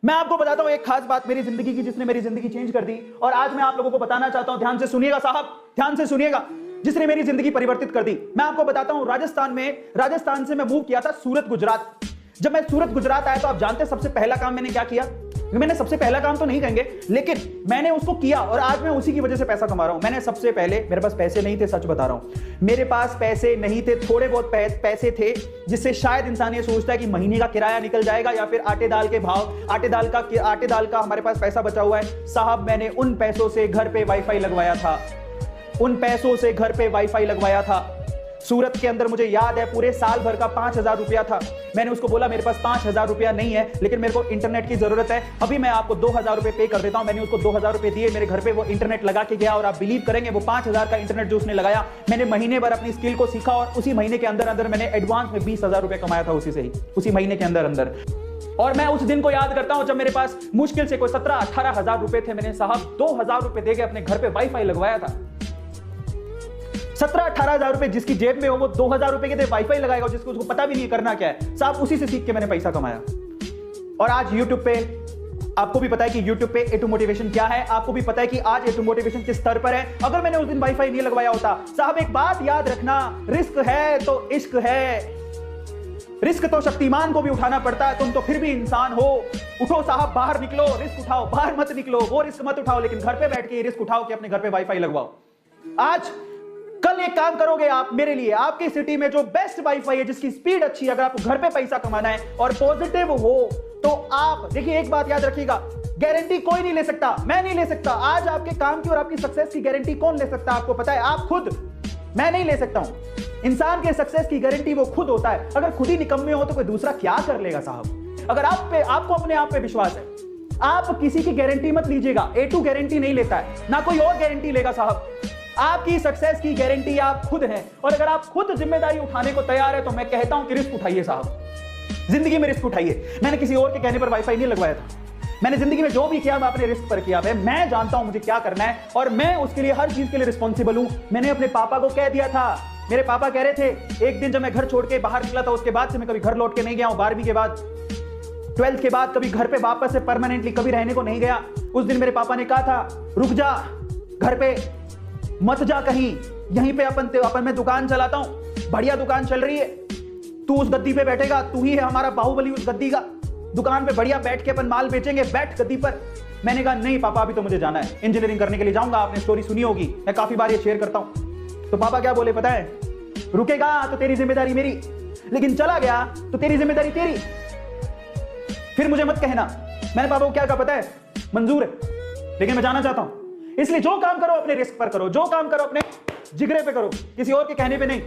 मैं आपको बताता हूं एक खास बात मेरी जिंदगी की, जिसने मेरी जिंदगी चेंज कर दी। और आज मैं आप लोगों को बताना चाहता हूं, ध्यान से सुनिएगा साहब, ध्यान से सुनिएगा, जिसने मेरी जिंदगी परिवर्तित कर दी। मैं आपको बताता हूं, राजस्थान से मैं मूव किया था सूरत, गुजरात। जब मैं सूरत, गुजरात आया तो आप जानते हैं सबसे पहला काम मैंने क्या किया? मैंने सबसे पहला काम तो नहीं कहेंगे, लेकिन मैंने उसको किया और आज मैं उसी की वजह से पैसा कमा रहा हूं। मैंने सबसे पहले, मेरे पास पैसे नहीं थे, सच बता रहा हूं, मेरे पास पैसे नहीं थे, थोड़े बहुत पैसे थे, जिससे शायद इंसान ये सोचता है कि महीने का किराया निकल जाएगा या फिर आटे दाल के भाव, आटे दाल का हमारे पास पैसा बचा हुआ है। साहब मैंने उन पैसों से घर पे वाईफाई लगवाया था, उन पैसों से घर पे वाईफाई लगवाया था। सूरत के अंदर मुझे याद है पूरे साल भर का 5,000 रुपया था। मैंने उसको बोला मेरे पास 5,000 रुपया नहीं है, लेकिन मेरे को इंटरनेट की जरूरत है, अभी मैं आपको 2,000 रुपए पे कर देता हूं। मैंने उसको 2,000 रुपए दिए, मेरे घर पे वो इंटरनेट लगा के गया और आप बिलीव करेंगे वो 5,000 का इंटरनेट जो उसने लगाया, मैंने महीने भर अपनी स्किल को सीखा और उसी महीने के अंदर अंदर मैंने एडवांस में 20,000 रुपए कमाया था उसी से ही, उसी महीने के अंदर अंदर। और मैं उस दिन को याद करता हूं जब मेरे पास मुश्किल से कोई 17-18 हजार रुपए थे। मैंने साहब 2,000 रुपए देके अपने घर पे वाईफाई लगवाया था। 17-18 हजार रुपए जिसकी जेब में हो वो 2,000 रुपए के वाईफाई लगाएगा, जिसको उसको पता भी नहीं करना क्या है। साहब उसी से सीख के मैंने पैसा कमाया। और आज YouTube पे आपको भी पता है कि YouTube पे ए टू मोटिवेशन क्या है, आपको भी पता है कि आज ए टू मोटिवेशन किस स्तर पर है। अगर मैंने उस दिन वाईफाई नहीं लगवाया होता, साहब एक बात याद रखना, रिस्क है तो इश्क है, रिस्क तो शक्तिमान को भी उठाना पड़ता है, तुम तो फिर भी इंसान हो। उठो साहब, बाहर निकलो, रिस्क उठाओ, बाहर मत निकलो, वो रिस्क मत उठाओ, लेकिन घर पे बैठ के रिस्क उठाओ कि अपने घर पे वाईफाई लगवाओ। आज कल एक काम करोगे आप मेरे लिए, आपकी सिटी में जो बेस्ट वाईफाई है, जिसकी स्पीड अच्छी है, अगर आपको घर पे पैसा कमाना है और पॉजिटिव हो तो आप देखिए, एक बात याद रखिएगा, गारंटी कोई नहीं ले सकता, मैं नहीं ले सकता। आज आपके काम की और आपकी सक्सेस की गारंटी कौन ले सकता है आपको पता है? आप खुद, मैं नहीं ले सकता हूं। इंसान के सक्सेस की गारंटी वो खुद होता है। अगर खुद ही निकम्मे हो तो कोई दूसरा क्या कर लेगा साहब? अगर आपको अपने आप पे विश्वास है, आप किसी की गारंटी मत लीजिएगा। ए टू गारंटी नहीं लेता है, ना कोई और गारंटी लेगा साहब। आपकी सक्सेस की गारंटी आप खुद हैं, और अगर आप खुद जिम्मेदारी उठाने को तैयार है तो मैं कहता हूं कि रिस्क उठाइए साहब, जिंदगी में रिस्क उठाइए। मैंने किसी और के कहने पर वाईफाई नहीं लगवाया था, मैंने जिंदगी में जो भी किया मैं अपने रिस्क पर किया है। मैं जानता हूं मुझे क्या करना है और मैं उसके लिए हर चीज के लिए रिस्पॉन्सिबल हूं। मैंने अपने पापा को कह दिया था, मेरे पापा कह रहे थे, एक दिन जब मैं घर छोड़ के बाहर निकला था उसके बाद से मैं कभी घर लौट के नहीं गया हूं। 12वीं के बाद, 12th के बाद कभी घर पे वापस से परमानेंटली कभी रहने को नहीं गया। उस दिन मेरे पापा ने कहा था, रुक जा, घर पे मत जा कहीं, यहीं पे अपन मैं दुकान चलाता हूं, बढ़िया दुकान चल रही है, तू उस गद्दी पे बैठेगा, तू ही है हमारा बाहुबली उस गद्दी का, दुकान पे बढ़िया बैठ के अपन माल बेचेंगे, बैठ गद्दी पर। मैंने कहा नहीं पापा, अभी तो मुझे जाना है, इंजीनियरिंग करने के लिए जाऊंगा। आपने स्टोरी सुनी होगी, मैं काफी बार ये शेयर करता हूं। तो पापा क्या बोले पता है? रुकेगा तो तेरी जिम्मेदारी मेरी, लेकिन चला गया तो तेरी जिम्मेदारी तेरी, फिर मुझे मत कहना। मैंने पापा को क्या कहा पता है? मंजूर है, लेकिन मैं जाना चाहता हूं। इसलिए जो काम करो अपने रिस्क पर करो, जो काम करो अपने जिगरे पे करो, किसी और के कहने पे नहीं।